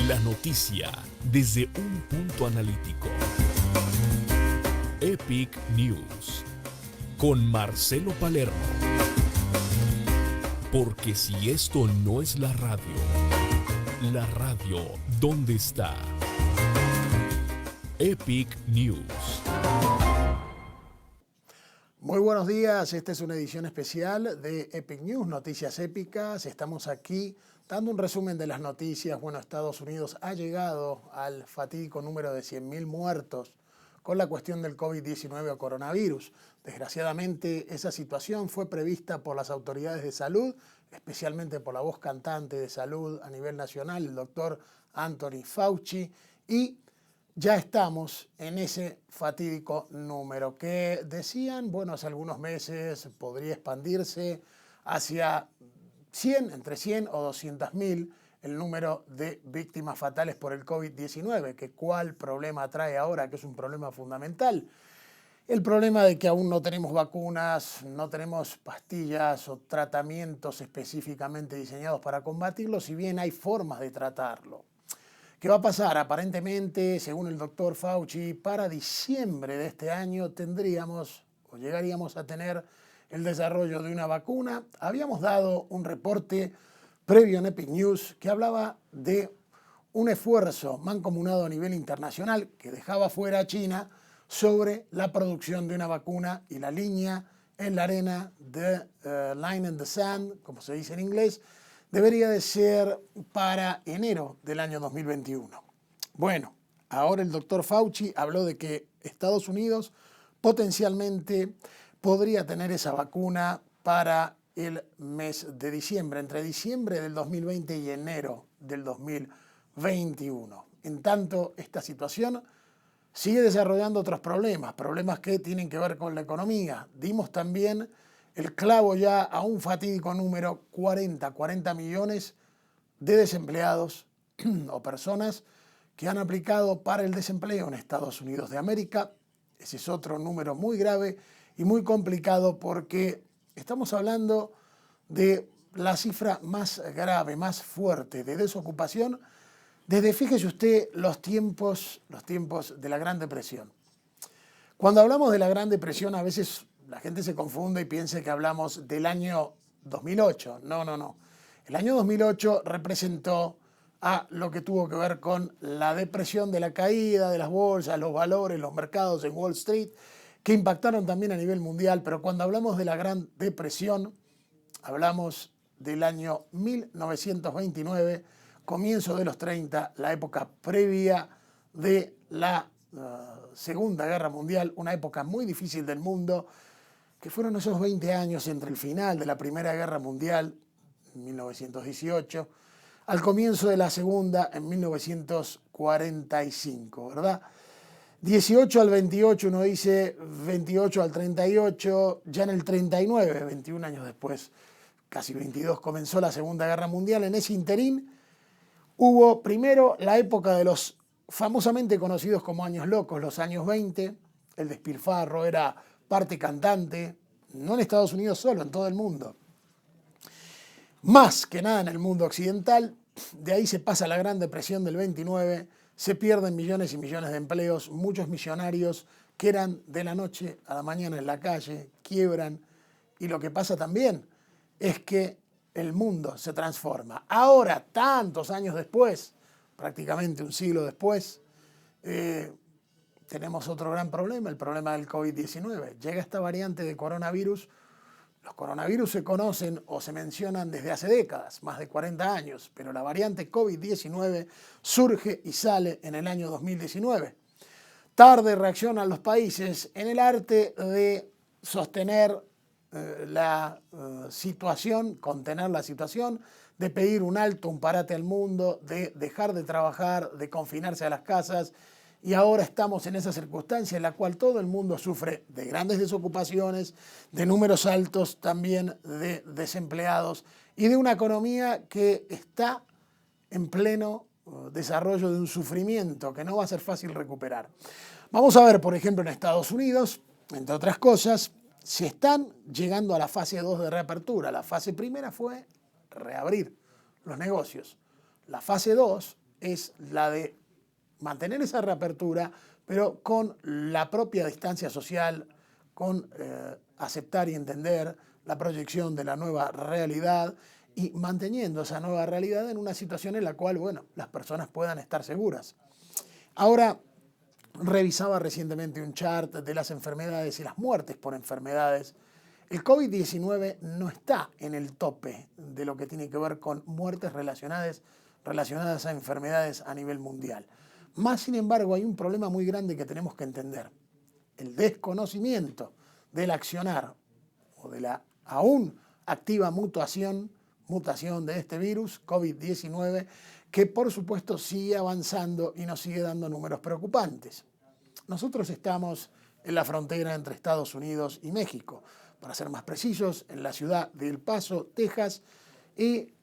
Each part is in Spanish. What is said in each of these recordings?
La noticia desde un punto analítico. Epic News con Marcelo Palermo. Porque si esto no es la radio, ¿dónde está? Epic News. Muy buenos días, esta es una edición especial de Epic News, Noticias Épicas. Estamos aquí dando un resumen de las noticias. Bueno, Estados Unidos ha llegado al fatídico número de 100.000 muertos con la cuestión del COVID-19 o coronavirus. Desgraciadamente, esa situación fue prevista por las autoridades de salud, especialmente por la voz cantante de salud a nivel nacional, el doctor Anthony Fauci, y ya estamos en ese fatídico número que decían, bueno, hace algunos meses podría expandirse hacia 100, entre 100 o 200.000 el número de víctimas fatales por el COVID-19, que cuál problema trae ahora, que es un problema fundamental. El problema de que aún no tenemos vacunas, no tenemos pastillas o tratamientos específicamente diseñados para combatirlo, si bien hay formas de tratarlo. ¿Qué va a pasar? Aparentemente, según el doctor Fauci, para diciembre de este año tendríamos o llegaríamos a tener el desarrollo de una vacuna. Habíamos dado un reporte previo en Epic News que hablaba de un esfuerzo mancomunado a nivel internacional que dejaba fuera a China sobre la producción de una vacuna y la línea en la arena de line in the sand, como se dice en inglés, debería de ser para enero del año 2021. Bueno, ahora el doctor Fauci habló de que Estados Unidos potencialmente podría tener esa vacuna para el mes de diciembre, entre diciembre del 2020 y enero del 2021. En tanto, esta situación sigue desarrollando otros problemas que tienen que ver con la economía. Dimos también el clavo ya a un fatídico número, 40 millones de desempleados o personas que han aplicado para el desempleo en Estados Unidos de América. Ese es otro número muy grave y muy complicado porque estamos hablando de la cifra más grave, más fuerte de desocupación desde, fíjese usted, los tiempos de la Gran Depresión. Cuando hablamos de la Gran Depresión, a veces la gente se confunde y piensa que hablamos del año 2008. No. El año 2008 representó a lo que tuvo que ver con la depresión de la caída de las bolsas, los valores, los mercados en Wall Street, que impactaron también a nivel mundial. Pero cuando hablamos de la Gran Depresión, hablamos del año 1929, comienzo de los 30, la época previa de la Segunda Guerra Mundial, una época muy difícil del mundo, que fueron esos 20 años entre el final de la Primera Guerra Mundial, en 1918, al comienzo de la Segunda, en 1945, ¿verdad? 18 al 28, uno dice 28 al 38, ya en el 39, 21 años después, casi 22, comenzó la Segunda Guerra Mundial. En ese interín hubo primero la época de los famosamente conocidos como años locos, los años 20, el despilfarro era parte cantante, no en Estados Unidos solo, en todo el mundo. Más que nada en el mundo occidental, de ahí se pasa la Gran Depresión del 29, se pierden millones y millones de empleos, muchos millonarios que eran de la noche a la mañana en la calle, quiebran, y lo que pasa también es que el mundo se transforma. Ahora, tantos años después, prácticamente un siglo después, tenemos otro gran problema, el problema del COVID-19. Llega esta variante de coronavirus. Los coronavirus se conocen o se mencionan desde hace décadas, más de 40 años, pero la variante COVID-19 surge y sale en el año 2019. Tarde reaccionan los países en el arte de sostener la situación, contener la situación, de pedir un alto, un parate al mundo, de dejar de trabajar, de confinarse a las casas. Y ahora estamos en esa circunstancia en la cual todo el mundo sufre de grandes desocupaciones, de números altos también de desempleados y de una economía que está en pleno desarrollo de un sufrimiento que no va a ser fácil recuperar. Vamos a ver, por ejemplo, en Estados Unidos, entre otras cosas, se están llegando a la fase 2 de reapertura. La fase primera fue reabrir, los negocios. La fase 2 es la de mantener esa reapertura, pero con la propia distancia social, con aceptar y entender la proyección de la nueva realidad y manteniendo esa nueva realidad en una situación en la cual, bueno, las personas puedan estar seguras. Ahora, revisaba recientemente un chart de las enfermedades y las muertes por enfermedades. El COVID-19 no está en el tope de lo que tiene que ver con muertes relacionadas a enfermedades a nivel mundial. Más sin embargo, hay un problema muy grande que tenemos que entender. El desconocimiento del accionar o de la aún activa mutación de este virus, COVID-19, que por supuesto sigue avanzando y nos sigue dando números preocupantes. Nosotros estamos en la frontera entre Estados Unidos y México, para ser más precisos, en la ciudad de El Paso, Texas, y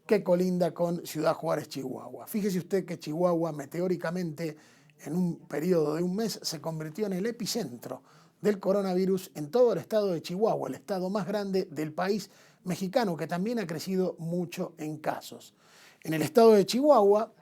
que colinda con Ciudad Juárez, Chihuahua. Fíjese usted que Chihuahua, meteóricamente, en un periodo de un mes, se convirtió en el epicentro del coronavirus en todo el estado de Chihuahua, el estado más grande del país mexicano, que también ha crecido mucho en casos. En el estado de Chihuahua,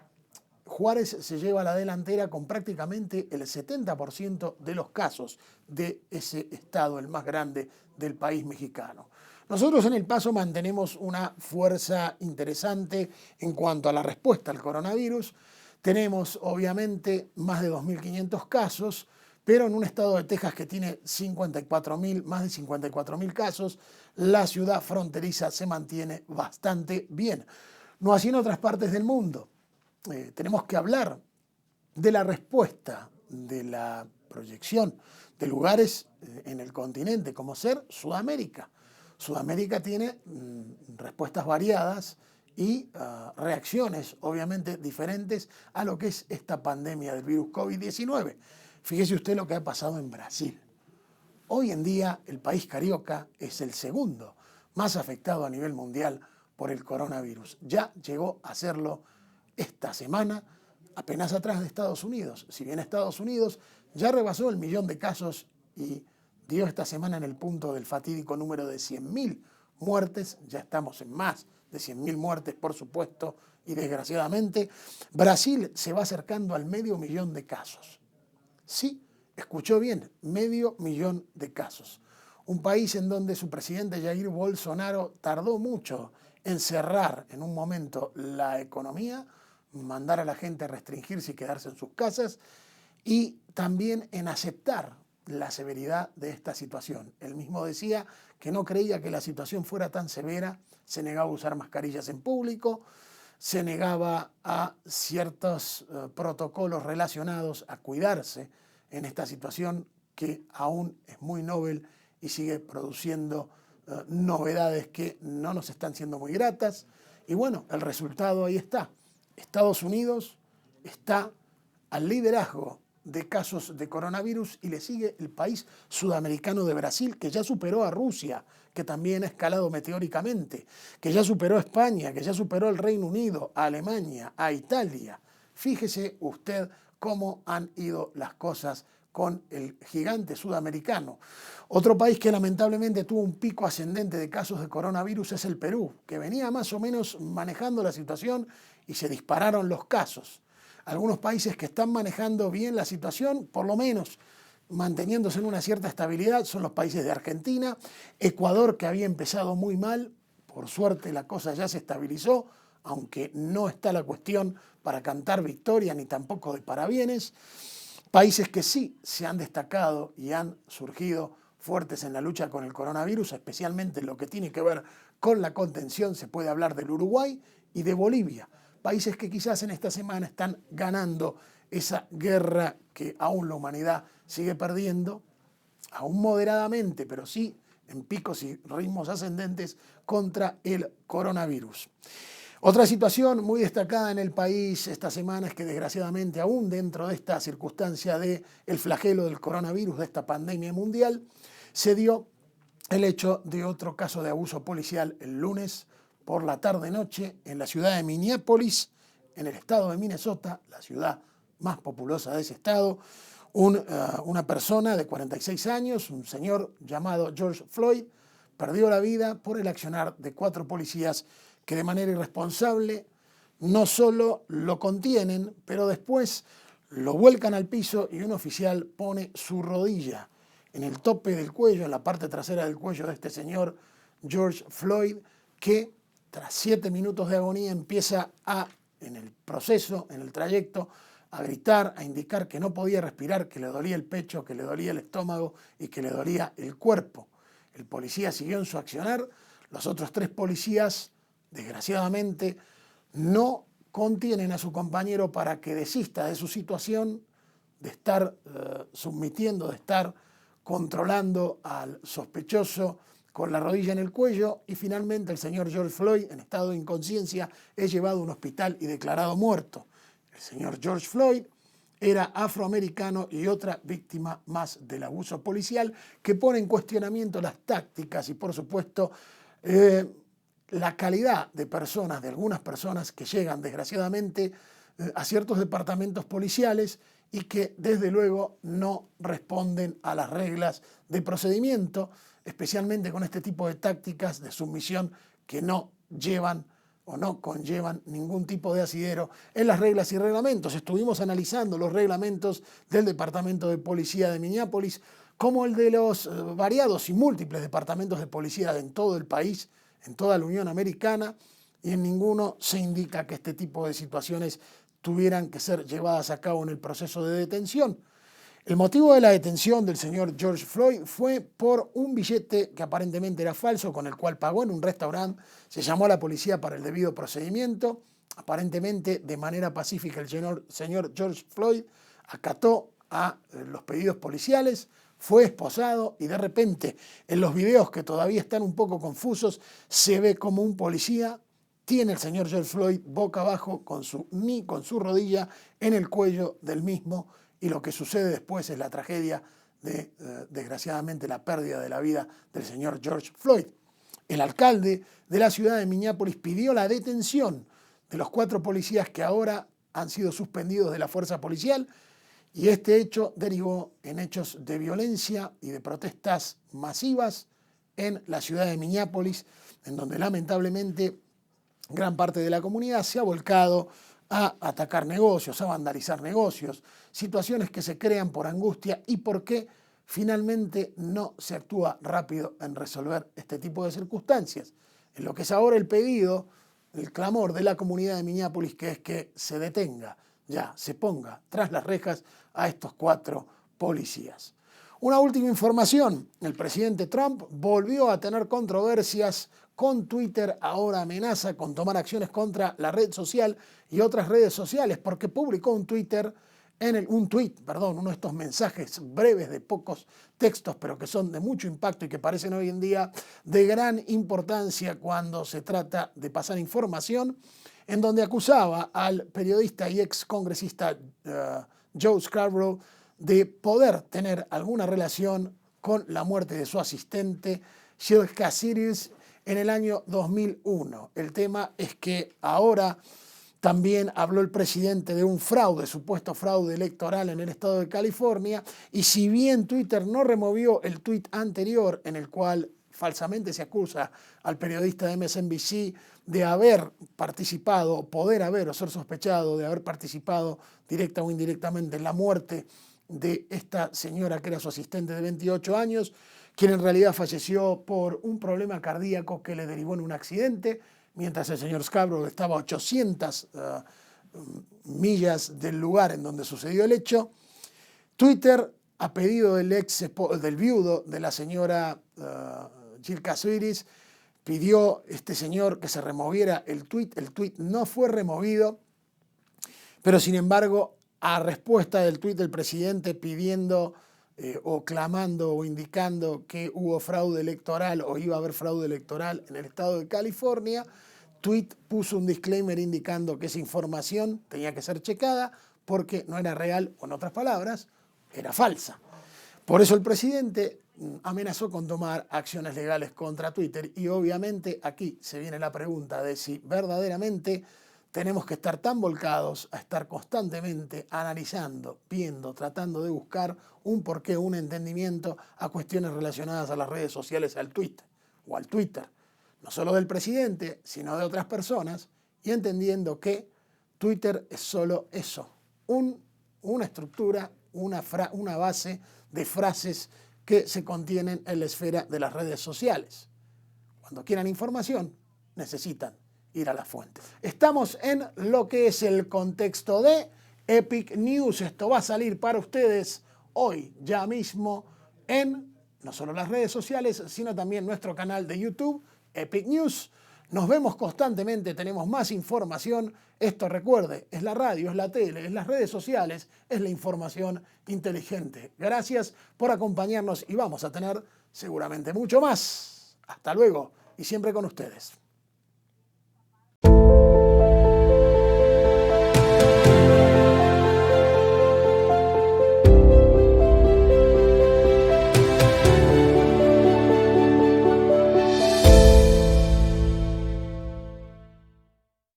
Juárez se lleva la delantera con prácticamente el 70% de los casos de ese estado, el más grande del país mexicano. Nosotros en El Paso mantenemos una fuerza interesante en cuanto a la respuesta al coronavirus. Tenemos obviamente más de 2.500 casos, pero en un estado de Texas que tiene más de 54.000 casos, la ciudad fronteriza se mantiene bastante bien. No así en otras partes del mundo. Tenemos que hablar de la respuesta, de la proyección de lugares en el continente, como ser Sudamérica. Sudamérica tiene respuestas variadas y reacciones obviamente diferentes a lo que es esta pandemia del virus COVID-19. Fíjese usted lo que ha pasado en Brasil. Hoy en día el país carioca es el segundo más afectado a nivel mundial por el coronavirus. Ya llegó a serlo esta semana, apenas atrás de Estados Unidos. Si bien Estados Unidos ya rebasó el 1.000.000 de casos y dio esta semana en el punto del fatídico número de 100.000 muertes, ya estamos en más de 100.000 muertes, por supuesto, y desgraciadamente, Brasil se va acercando al 500.000 de casos. Sí, escuchó bien, 500.000 de casos. Un país en donde su presidente Jair Bolsonaro tardó mucho en cerrar en un momento la economía, mandar a la gente a restringirse y quedarse en sus casas, y también en aceptar la severidad de esta situación. Él mismo decía que no creía que la situación fuera tan severa, se negaba a usar mascarillas en público, se negaba a ciertos protocolos relacionados a cuidarse en esta situación que aún es muy novel y sigue produciendo novedades que no nos están siendo muy gratas. Y bueno, el resultado ahí está. Estados Unidos está al liderazgo de casos de coronavirus y le sigue el país sudamericano de Brasil, que ya superó a Rusia, que también ha escalado meteóricamente, que ya superó a España, que ya superó al Reino Unido, a Alemania, a Italia. Fíjese usted cómo han ido las cosas con el gigante sudamericano. Otro país que lamentablemente tuvo un pico ascendente de casos de coronavirus es el Perú, que venía más o menos manejando la situación y se dispararon los casos. Algunos países que están manejando bien la situación, por lo menos manteniéndose en una cierta estabilidad, son los países de Argentina, Ecuador, que había empezado muy mal, por suerte la cosa ya se estabilizó, aunque no está la cuestión para cantar victoria ni tampoco de parabienes. Países que sí se han destacado y han surgido fuertes en la lucha con el coronavirus, especialmente en lo que tiene que ver con la contención, se puede hablar del Uruguay y de Bolivia. Países que quizás en esta semana están ganando esa guerra que aún la humanidad sigue perdiendo, aún moderadamente, pero sí en picos y ritmos ascendentes contra el coronavirus. Otra situación muy destacada en el país esta semana es que desgraciadamente aún dentro de esta circunstancia del flagelo del coronavirus, de esta pandemia mundial, se dio el hecho de otro caso de abuso policial el lunes por la tarde-noche en la ciudad de Minneapolis, en el estado de Minnesota, la ciudad más populosa de ese estado. Una persona de 46 años, un señor llamado George Floyd, perdió la vida por el accionar de 4 policías que de manera irresponsable no solo lo contienen, pero después lo vuelcan al piso y un oficial pone su rodilla en el tope del cuello, en la parte trasera del cuello de este señor George Floyd, que tras 7 minutos de agonía empieza en el proceso, en el trayecto, a gritar, a indicar que no podía respirar, que le dolía el pecho, que le dolía el estómago y que le dolía el cuerpo. El policía siguió en su accionar. Los otros 3 policías, desgraciadamente, no contienen a su compañero para que desista de su situación, de estar submitiendo, de estar controlando al sospechoso con la rodilla en el cuello, y finalmente el señor George Floyd, en estado de inconsciencia, es llevado a un hospital y declarado muerto. El señor George Floyd era afroamericano y otra víctima más del abuso policial que pone en cuestionamiento las tácticas y, por supuesto, la calidad de personas, de algunas personas que llegan, desgraciadamente, a ciertos departamentos policiales y que, desde luego, no responden a las reglas de procedimiento, especialmente con este tipo de tácticas de sumisión que no llevan o no conllevan ningún tipo de asidero en las reglas y reglamentos. Estuvimos analizando los reglamentos del Departamento de Policía de Minneapolis, como el de los variados y múltiples departamentos de policía en todo el país, en toda la Unión Americana, y en ninguno se indica que este tipo de situaciones tuvieran que ser llevadas a cabo en el proceso de detención. El motivo de la detención del señor George Floyd fue por un billete que aparentemente era falso, con el cual pagó en un restaurante. Se llamó a la policía para el debido procedimiento. Aparentemente, de manera pacífica, el señor George Floyd acató a los pedidos policiales, fue esposado y de repente, en los videos que todavía están un poco confusos, se ve como un policía tiene al señor George Floyd boca abajo con su rodilla en el cuello del mismo, y lo que sucede después es la tragedia de, desgraciadamente, la pérdida de la vida del señor George Floyd. El alcalde de la ciudad de Minneapolis pidió la detención de los 4 policías que ahora han sido suspendidos de la fuerza policial, y este hecho derivó en hechos de violencia y de protestas masivas en la ciudad de Minneapolis, en donde lamentablemente gran parte de la comunidad se ha volcado a atacar negocios, a vandalizar negocios, situaciones que se crean por angustia y porque finalmente no se actúa rápido en resolver este tipo de circunstancias. En lo que es ahora el pedido, el clamor de la comunidad de Minneapolis, que es que se detenga, ya se ponga tras las rejas a estos 4 policías. Una última información: el presidente Trump volvió a tener controversias con Twitter. Ahora amenaza con tomar acciones contra la red social y otras redes sociales porque publicó un tweet, uno de estos mensajes breves de pocos textos, pero que son de mucho impacto y que parecen hoy en día de gran importancia cuando se trata de pasar información, en donde acusaba al periodista y ex congresista Joe Scarborough de poder tener alguna relación con la muerte de su asistente, Shilka Series, en el año 2001. El tema es que ahora también habló el presidente de un fraude, supuesto fraude electoral en el estado de California, y si bien Twitter no removió el tuit anterior en el cual falsamente se acusa al periodista de MSNBC de haber participado, poder haber o ser sospechado de haber participado directa o indirectamente en la muerte de esta señora que era su asistente de 28 años, quien en realidad falleció por un problema cardíaco que le derivó en un accidente, mientras el señor Scarborough estaba a 800 millas del lugar en donde sucedió el hecho. Twitter, a pedido del viudo de la señora Jill Kasuiris, pidió este señor que se removiera el tuit. El tuit no fue removido, pero sin embargo, a respuesta del tuit del presidente pidiendo o clamando o indicando que hubo fraude electoral o iba a haber fraude electoral en el estado de California, Tweet puso un disclaimer indicando que esa información tenía que ser checada porque no era real, o en otras palabras, era falsa. Por eso el presidente amenazó con tomar acciones legales contra Twitter, y obviamente aquí se viene la pregunta de si verdaderamente tenemos que estar tan volcados a estar constantemente analizando, viendo, tratando de buscar un porqué, un entendimiento a cuestiones relacionadas a las redes sociales, al Twitter o al Twitter. no solo del presidente, sino de otras personas, y entendiendo que Twitter es solo eso, una estructura, una base de frases que se contienen en la esfera de las redes sociales. Cuando quieran información, necesitan ir a la fuente. Estamos en lo que es el contexto de Epic News. Esto va a salir para ustedes hoy, ya mismo, en no solo las redes sociales, sino también nuestro canal de YouTube, Epic News. Nos vemos constantemente, tenemos más información. Esto, recuerde, es la radio, es la tele, es las redes sociales, es la información inteligente. Gracias por acompañarnos y vamos a tener seguramente mucho más. Hasta luego y siempre con ustedes.